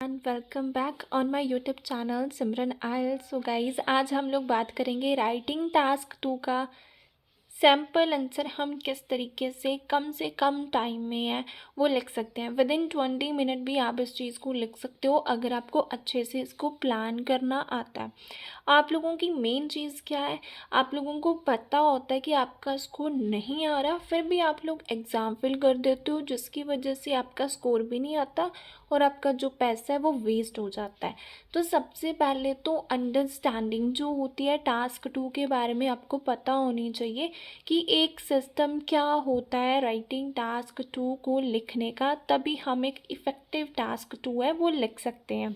And welcome back on my YouTube channel Simran oil. So guys, आज हम लोग बात करेंगे राइटिंग टास्क 2 का सैम्पल आंसर हम किस तरीके से कम टाइम में है वो लिख सकते हैं। विद इन 20 मिनट भी आप इस चीज़ को लिख सकते हो अगर आपको अच्छे से इसको प्लान करना आता है। आप लोगों की मेन चीज़ क्या है, आप लोगों को पता होता है कि आपका स्कोर नहीं आ रहा, फिर भी आप लोग एग्ज़ाम फिल कर देते हो, जिसकी वजह से आपका स्कोर भी नहीं आता और आपका जो पैसा है वो वेस्ट हो जाता है। तो सबसे पहले तो अंडरस्टैंडिंग जो होती है टास्क 2 के बारे में आपको पता होनी चाहिए कि एक सिस्टम क्या होता है राइटिंग टास्क 2 को लिखने का, तभी हम एक इफ़ेक्टिव टास्क 2 है वो लिख सकते हैं।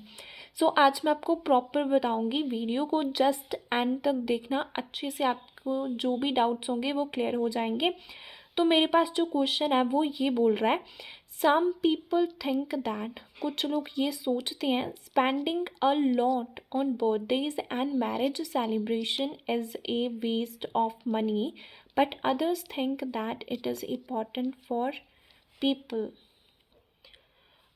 सो आज मैं आपको प्रॉपर बताऊंगी, वीडियो को जस्ट एंड तक देखना, अच्छे से आपको जो भी डाउट्स होंगे वो क्लियर हो जाएंगे। तो मेरे पास जो क्वेश्चन है वो ये बोल रहा है, सम पीपल थिंक दैट, कुछ लोग ये सोचते हैं, spending a lot on birthdays and marriage celebration is a waste of money, but others think that it is important for people.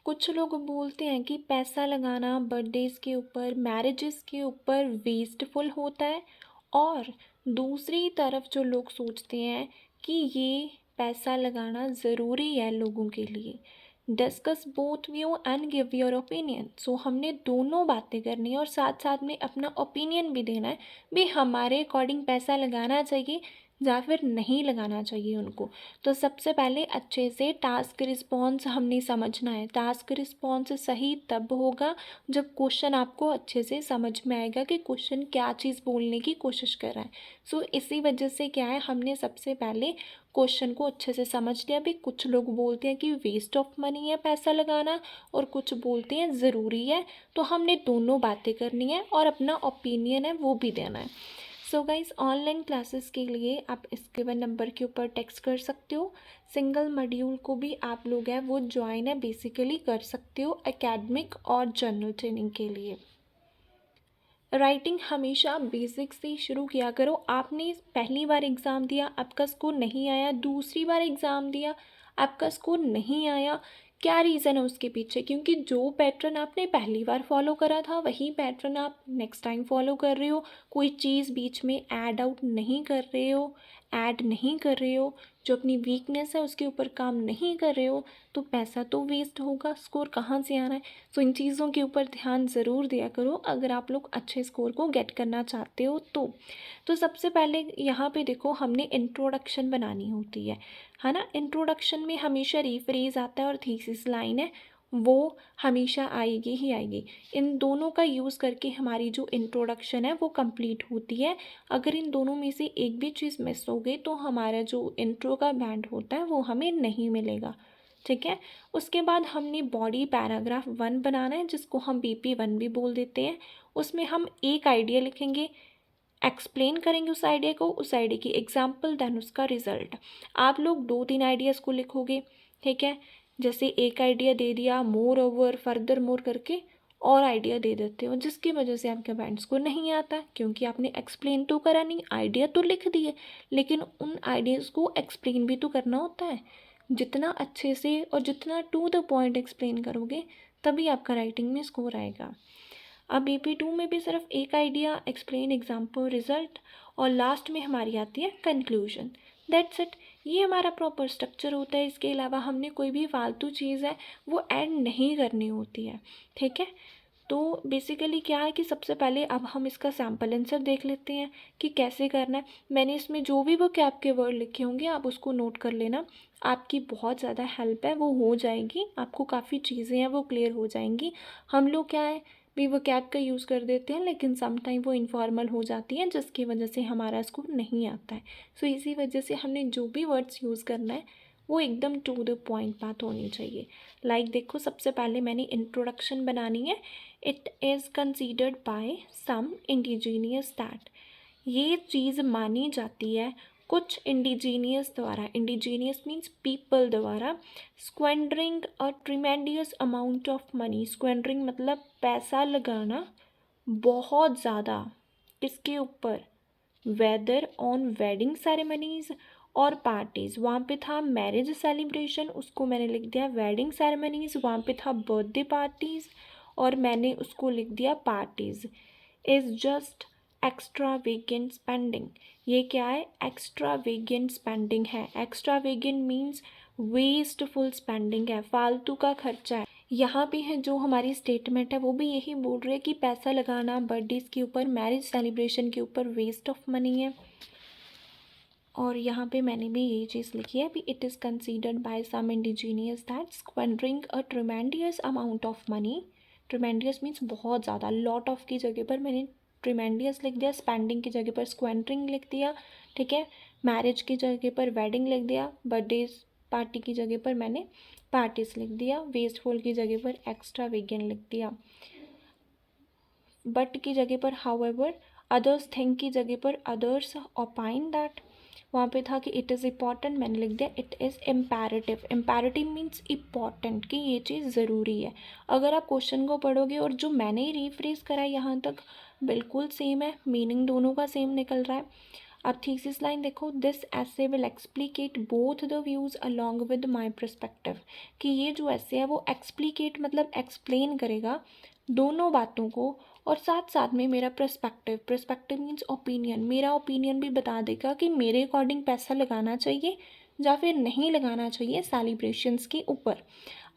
कुछ लोग बोलते हैं कि पैसा लगाना बर्थडेज़ के ऊपर, मैरिजेस के ऊपर वेस्टफुल होता है, और दूसरी तरफ जो लोग सोचते हैं कि ये पैसा लगाना ज़रूरी है लोगों के लिए। Discuss both view and give your opinion. So हमने दोनों बातें करनी है और साथ साथ में अपना ओपिनियन भी देना है, भी हमारे अकॉर्डिंग पैसा लगाना चाहिए या फिर नहीं लगाना चाहिए उनको। तो सबसे पहले अच्छे से टास्क रिस्पॉन्स हमने समझना है। टास्क रिस्पॉन्स सही तब होगा जब क्वेश्चन आपको अच्छे से समझ में आएगा कि क्वेश्चन क्या चीज़ बोलने की कोशिश कर रहा है। सो इसी वजह से क्या है, हमने सबसे पहले क्वेश्चन को अच्छे से समझ लिया। भी कुछ लोग बोलते हैं कि वेस्ट ऑफ मनी है पैसा लगाना, और कुछ बोलते हैं ज़रूरी है। तो हमने दोनों बातें करनी है और अपना ओपिनियन है वो भी देना है। सो गाइस, ऑनलाइन क्लासेस के लिए आप इस गिवन नंबर के ऊपर टेक्स्ट कर सकते हो। सिंगल मॉड्यूल को भी आप लोग हैं वो ज्वाइन है बेसिकली कर सकते हो एकेडमिक और जनरल ट्रेनिंग के लिए। राइटिंग हमेशा बेसिक से शुरू किया करो। आपने पहली बार एग्ज़ाम दिया, आपका स्कोर नहीं आया, दूसरी बार एग्ज़ाम दिया, आपका स्कोर नहीं आया, क्या रीज़न है उसके पीछे? क्योंकि जो पैटर्न आपने पहली बार फॉलो करा था वही पैटर्न आप नेक्स्ट टाइम फॉलो कर रहे हो। कोई चीज़ बीच में ऐड नहीं कर रहे हो, जो अपनी वीकनेस है उसके ऊपर काम नहीं कर रहे हो, तो पैसा तो वेस्ट होगा, स्कोर कहाँ से आना है? सो इन चीज़ों के ऊपर ध्यान ज़रूर दिया करो अगर आप लोग अच्छे स्कोर को गेट करना चाहते हो तो सबसे पहले यहाँ पे देखो, हमने इंट्रोडक्शन बनानी होती है ना। इंट्रोडक्शन में हमेशा रीफ्रेज आता है और थीसिस लाइन है वो हमेशा आएगी ही आएगी। इन दोनों का यूज़ करके हमारी जो इंट्रोडक्शन है वो कंप्लीट होती है। अगर इन दोनों में से एक भी चीज़ मिस हो गई तो हमारा जो इंट्रो का बैंड होता है वो हमें नहीं मिलेगा। ठीक है। उसके बाद हमने बॉडी पैराग्राफ 1 बनाना है, जिसको हम BP1 भी बोल देते हैं। उसमें हम एक आइडिया लिखेंगे, एक्सप्लेन करेंगे उस आइडिया को, उस आइडिया की एग्जाम्पल, देन उसका रिजल्ट। आप लोग 2-3 आइडियाज़ को लिखोगे। ठीक है। जैसे एक आइडिया दे दिया, मोर ओवर फर्दर मोर करके और आइडिया दे देते हो, जिसकी वजह से आपके बैंड्स को नहीं आता, क्योंकि आपने एक्सप्लेन तो करा नहीं, आइडिया तो लिख दिए, लेकिन उन आइडियाज़ को एक्सप्लेन भी तो करना होता है। जितना अच्छे से और जितना टू द पॉइंट एक्सप्लेन करोगे तभी आपका राइटिंग में स्कोर आएगा। अब BP2 में भी सिर्फ एक आइडिया, एक्सप्लेन, एग्जाम्पल, रिजल्ट, और लास्ट में हमारी आती है कंक्लूजन। That's it. ये हमारा प्रॉपर स्ट्रक्चर होता है। इसके अलावा हमने कोई भी फालतू चीज़ है वो ऐड नहीं करनी होती है। ठीक है। तो बेसिकली क्या है कि सबसे पहले अब हम इसका सैम्पल आंसर देख लेते हैं कि कैसे करना है। मैंने इसमें जो भी वो कैप के वर्ड लिखे होंगे आप उसको नोट कर लेना, आपकी बहुत ज़्यादा हेल्प है वो हो जाएगी, आपको काफ़ी चीज़ें हैं वो क्लियर हो जाएंगी। हम लोग क्या है भी वो कैप का यूज़ कर देते हैं, लेकिन समटाइम वो इनफॉर्मल हो जाती है जिसकी वजह से हमारा स्कोर नहीं आता है। सो इसी वजह से हमने जो भी वर्ड्स यूज़ करना है वो एकदम टू द पॉइंट बात होनी चाहिए। देखो, सबसे पहले मैंने इंट्रोडक्शन बनानी है। It is considered by some indigenous that, ये चीज़ मानी जाती है कुछ इंडिजीनियस द्वारा, इंडिजीनियस मीन्स पीपल द्वारा, स्क्वेंडरिंग a tremendous amount of money. स्क्वेंडरिंग मतलब पैसा लगाना बहुत ज़्यादा, किसके ऊपर? वेदर ऑन वेडिंग सेरेमनीज और पार्टीज़। वहाँ पे था मैरिज सेलिब्रेशन, उसको मैंने लिख दिया वेडिंग सेरेमनीज। वहाँ पे था बर्थडे पार्टीज़, और मैंने उसको लिख दिया parties, is just extravagant spending. ये क्या है? एक्स्ट्रा वेगेंट स्पेंडिंग है। Extravagant means wasteful spending है, फालतू का खर्चा है। यहाँ पे है जो हमारी स्टेटमेंट है वो भी यही बोल रही है कि पैसा लगाना बर्थडेज के ऊपर, मैरिज सेलिब्रेशन के ऊपर वेस्ट ऑफ मनी है। और यहाँ पे मैंने भी यही चीज़ लिखी है, भी it is considered by some indigenous that squandering a tremendous amount of money. Tremendous means बहुत ज़्यादा, लॉट ऑफ की जगह पर मैंने ट्रिमेंडियस लिख दिया, स्पेंडिंग की जगह पर स्क्वेंडरिंग लिख दिया, ठीक है। मैरिज की जगह पर वेडिंग लिख दिया, बर्थडे पार्टी की जगह पर मैंने पार्टीज लिख दिया, वेस्टफुल की जगह पर एक्स्ट्रा वेगेंट लिख दिया, बट की जगह पर हाउएवर, अदर्स थिंक की जगह पर अदर्स ओपाइन दैट। वहाँ पे था कि इट इज़ इम्पॉर्टेंट, मैंने लिख दिया it is imperative. Imperative means important, कि ये चीज़ ज़रूरी है। अगर आप क्वेश्चन को पढ़ोगे और जो मैंने रीफ्रेज करा है यहाँ तक बिल्कुल सेम है, मीनिंग दोनों का सेम निकल रहा है। अब थीसिस लाइन देखो, this essay will explicate both the views along with my perspective, कि ये जो ऐसे है वो एक्सप्लिकेट मतलब एक्सप्लेन करेगा दोनों बातों को, और साथ साथ में मेरा पर्सपेक्टिव, पर्सपेक्टिव मीन्स ओपिनियन, मेरा ओपिनियन भी बता देगा कि मेरे अकॉर्डिंग पैसा लगाना चाहिए या फिर नहीं लगाना चाहिए सेलिब्रेशंस के ऊपर।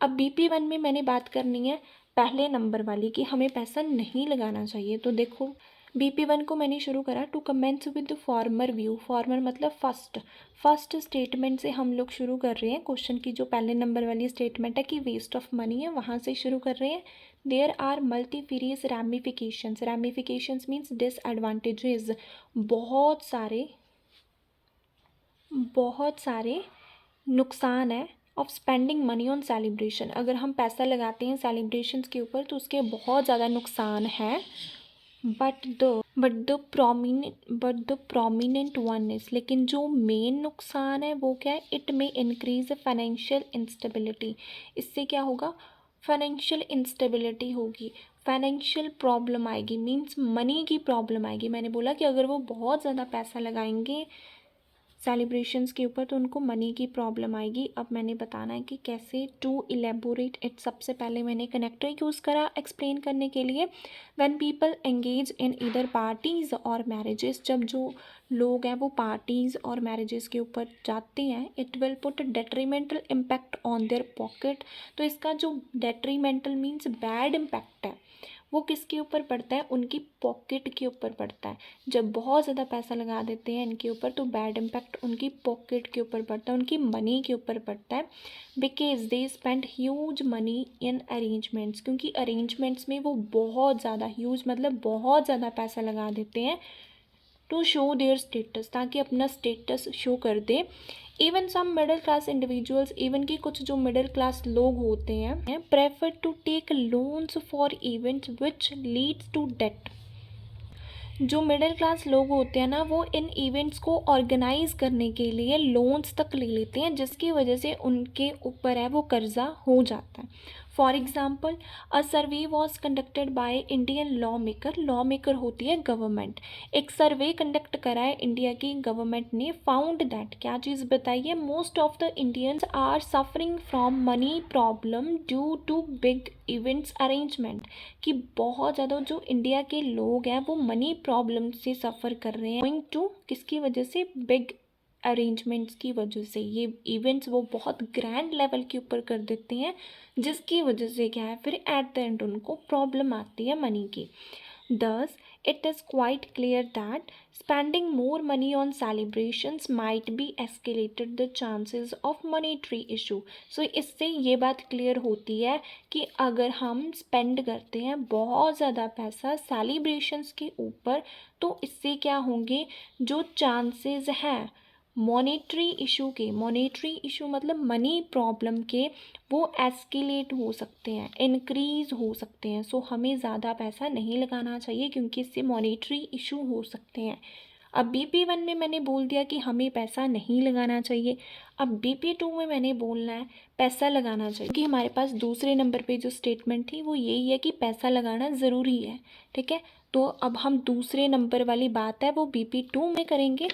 अब BP1 में मैंने बात करनी है पहले नंबर वाली कि हमें पैसा नहीं लगाना चाहिए। तो देखो BP1 को मैंने शुरू करा, two comments with former view. Former मतलब फर्स्ट स्टेटमेंट से हम लोग शुरू कर रहे हैं। क्वेश्चन की जो पहले नंबर वाली स्टेटमेंट है कि वेस्ट ऑफ मनी है, वहाँ से शुरू कर रहे हैं। There are multifarious ramifications, ramifications means disadvantages, बहुत सारे नुकसान है of spending money on celebration. अगर हम पैसा लगाते हैं सेलिब्रेशंस के ऊपर तो उसके बहुत ज़्यादा नुकसान है। But the prominent one is, लेकिन जो मेन नुकसान है वो क्या है? इट में इंक्रीज फाइनेंशियल इंस्टेबिलिटी। इससे क्या होगा? फाइनेंशियल इंस्टेबिलिटी होगी, फाइनेंशियल प्रॉब्लम आएगी, मीन्स मनी की प्रॉब्लम आएगी। मैंने बोला कि अगर वो बहुत ज़्यादा पैसा लगाएंगे सेलिब्रेशंस के ऊपर तो उनको मनी की प्रॉब्लम आएगी। अब मैंने बताना है कि कैसे टू इलेबोरेट इट। सबसे पहले मैंने कनेक्टर यूज़ करा एक्सप्लेन करने के लिए। When people engage in either parties और मैरिजेस, जब जो लोग हैं वो पार्टीज़ और मैरिजेस के ऊपर जाते हैं, it will put detrimental impact on their pocket. तो इसका जो डेट्रीमेंटल मीन्स बैड इम्पैक्ट है वो किसके ऊपर पड़ता है? उनकी पॉकेट के ऊपर पड़ता है। जब बहुत ज़्यादा पैसा लगा देते हैं इनके ऊपर तो बैड इम्पैक्ट उनकी पॉकेट के ऊपर पड़ता है, उनकी मनी के ऊपर पड़ता है। Because they spend huge money in arrangements, क्योंकि अरेंजमेंट्स में वो बहुत ज़्यादा, ह्यूज मतलब बहुत ज़्यादा पैसा लगा देते हैं, टू शो देयर स्टेटस, ताकि अपना स्टेटस शो कर दे। Even some middle class individuals, even कि कुछ जो मिडिल क्लास लोग होते हैं, prefer to take loans for events which leads to debt. जो मिडिल क्लास लोग होते हैं ना, वो इन इवेंट्स को ऑर्गेनाइज करने के लिए लोन्स तक ले लेते हैं, जिसकी वजह से उनके ऊपर है वो कर्जा हो जाता है। For example, a survey was conducted by Indian law maker, law maker होती है गवर्नमेंट। एक सर्वे कंडक्ट करा है इंडिया की गवर्नमेंट ने, फाउंड दैट, क्या चीज़ बताइए? Most of the Indians are suffering from money problem due to big events arrangement, कि बहुत ज़्यादा जो इंडिया के लोग हैं वो मनी प्रॉब्लम से सफ़र कर रहे हैं, गोइंग टू किसकी वजह से? बिग अरेंजमेंट्स की वजह से। ये इवेंट्स वो बहुत ग्रैंड लेवल के ऊपर कर देते हैं, जिसकी वजह से क्या है फिर एट द एंड उनको प्रॉब्लम आती है मनी की। Thus, it is quite clear that spending more money on celebrations might be escalated the chances of monetary issue. So, इससे ये बात क्लियर होती है कि अगर हम स्पेंड करते हैं बहुत ज़्यादा पैसा सेलिब्रेशंस के ऊपर तो इससे क्या होंगे? जो चांसेस हैं मॉनेटरी इशू के, मॉनेटरी इशू मतलब मनी प्रॉब्लम के, वो एस्केलेट हो सकते हैं, इंक्रीज़ हो सकते हैं। सो हमें ज़्यादा पैसा नहीं लगाना चाहिए क्योंकि इससे मॉनेटरी इशू हो सकते हैं। अब BP1 में मैंने बोल दिया कि हमें पैसा नहीं लगाना चाहिए। अब BP2 में मैंने बोलना है पैसा लगाना चाहिए, क्योंकि हमारे पास दूसरे नंबर पे जो स्टेटमेंट थी वो यही है कि पैसा लगाना ज़रूरी है। ठीक है, तो अब हम दूसरे नंबर वाली बात है वो BP2 में करेंगे।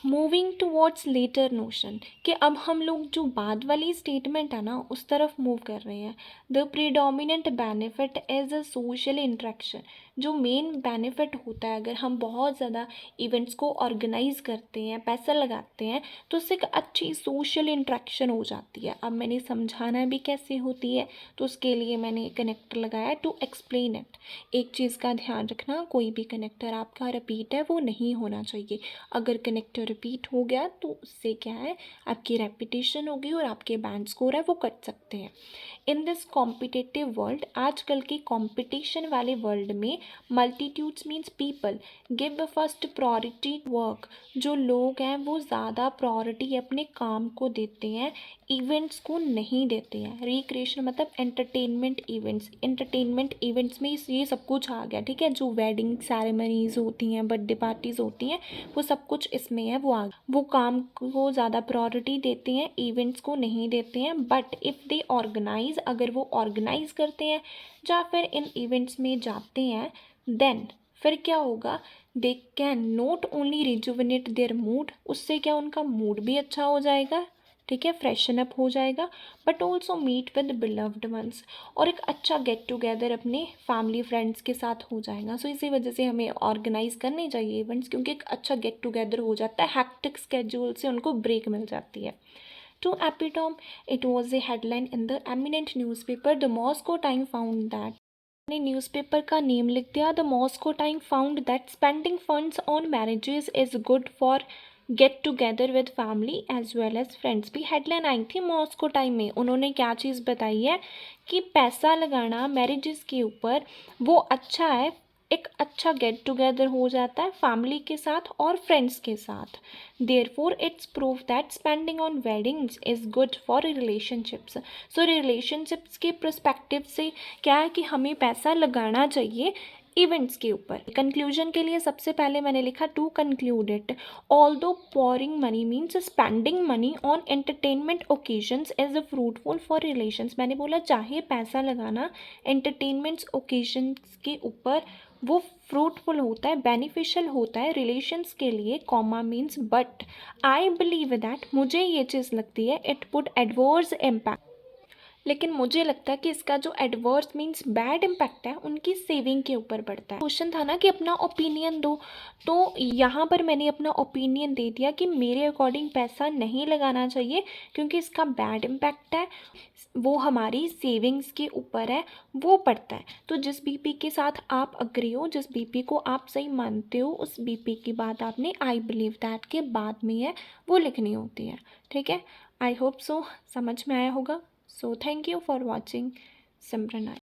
मूविंग टुवर्ड्स लेटर नोशन कि अब हम लोग जो बाद वाली स्टेटमेंट है ना उस तरफ मूव कर रहे हैं। The predominant benefit as a social interaction, जो मेन बेनिफिट होता है अगर हम बहुत ज़्यादा इवेंट्स को ऑर्गेनाइज करते हैं, पैसा लगाते हैं, तो उससे एक अच्छी सोशल इंट्रैक्शन हो जाती है। अब मैंने समझाना भी कैसे होती है, तो उसके लिए मैंने कनेक्टर लगाया टू एक्सप्लेन इट। एक चीज़ का ध्यान रखना, कोई भी कनेक्टर आपका रिपीट है वो नहीं होना चाहिए। अगर कनेक्टर रिपीट हो गया तो उससे क्या है, आपकी रेपिटेशन होगी और आपके बैंड स्कोर है वो कट सकते हैं। इन दिस कॉम्पिटिटिव वर्ल्ड, आजकल के कॉम्पिटिशन वाले वर्ल्ड में multitudes means people give first priority work, जो लोग हैं वो ज़्यादा प्रायोरिटी अपने काम को देते हैं, इवेंट्स को नहीं देते हैं। रिक्रिएशन मतलब एंटरटेनमेंट इवेंट्स में ये सब कुछ आ गया, ठीक है। जो वेडिंग सेरेमनीज होती हैं, बर्थडे पार्टीज होती हैं, वो सब कुछ इसमें है। वो काम को ज़्यादा प्रायोरिटी देते हैं, इवेंट्स को नहीं देते हैं। बट इफ़ दे ऑर्गेनाइज, अगर वो ऑर्गेनाइज करते हैं या फिर इन इवेंट्स में जाते हैं, देन फिर क्या होगा, they can not only rejuvenate their mood, उससे क्या उनका मूड भी अच्छा हो जाएगा, ठीक है, फ्रेशन अप हो जाएगा, but also meet with beloved ones, और एक अच्छा गेट टुगेदर अपने फैमिली फ्रेंड्स के साथ हो जाएगा। सो इसी वजह से हमें ऑर्गेनाइज करने चाहिए इवेंट्स, क्योंकि एक अच्छा गेट टुगेदर हो जाता है, हैक्टिक स्केड्यूल से उनको ब्रेक मिल जाती है। To epitome, it was a headline in the eminent newspaper the Moscow time found that, ने न्यूज़पेपर का नेम लिख दिया, the Moscow time found that spending funds on marriages is good for get together with family as well as friends. भी headline आई थी Moscow time में, उन्होंने क्या चीज़ बताई है कि पैसा लगाना मैरिजेस के ऊपर वो अच्छा है, एक अच्छा गेट टुगेदर हो जाता है फैमिली के साथ और फ्रेंड्स के साथ। Therefore it's proof that spending on weddings is good for relationships. So relationships के परस्पेक्टिव से क्या है कि हमें पैसा लगाना चाहिए इवेंट्स के ऊपर। कंक्लूजन के लिए सबसे पहले मैंने लिखा to conclude it, although pouring money means spending money on entertainment occasions is fruitful for relations. मैंने बोला चाहे पैसा लगाना एंटरटेनमेंट्स ओकेजन्स के ऊपर वो फ्रूटफुल होता है, बेनिफिशियल होता है रिलेशंस के लिए, comma means but I believe that, मुझे ये चीज़ लगती है, इट पुट एडवर्स इम्पैक्ट, लेकिन मुझे लगता है कि इसका जो एडवर्स मीन्स बैड इम्पैक्ट है उनकी सेविंग के ऊपर पड़ता है। क्वेश्चन था ना कि अपना ओपिनियन दो, तो यहाँ पर मैंने अपना ओपिनियन दे दिया कि मेरे अकॉर्डिंग पैसा नहीं लगाना चाहिए क्योंकि इसका बैड इम्पैक्ट है, वो हमारी सेविंग्स के ऊपर है, वो पड़ता है। तो जिस बीपी के साथ आप अग्री हो, जिस बीपी को आप सही मानते हो, उस बीपी की बात आपने आई बिलीव दैट के बाद में है वो लिखनी होती है, ठीक है। आई होप सो समझ में आया होगा। So thank you for watching Simran.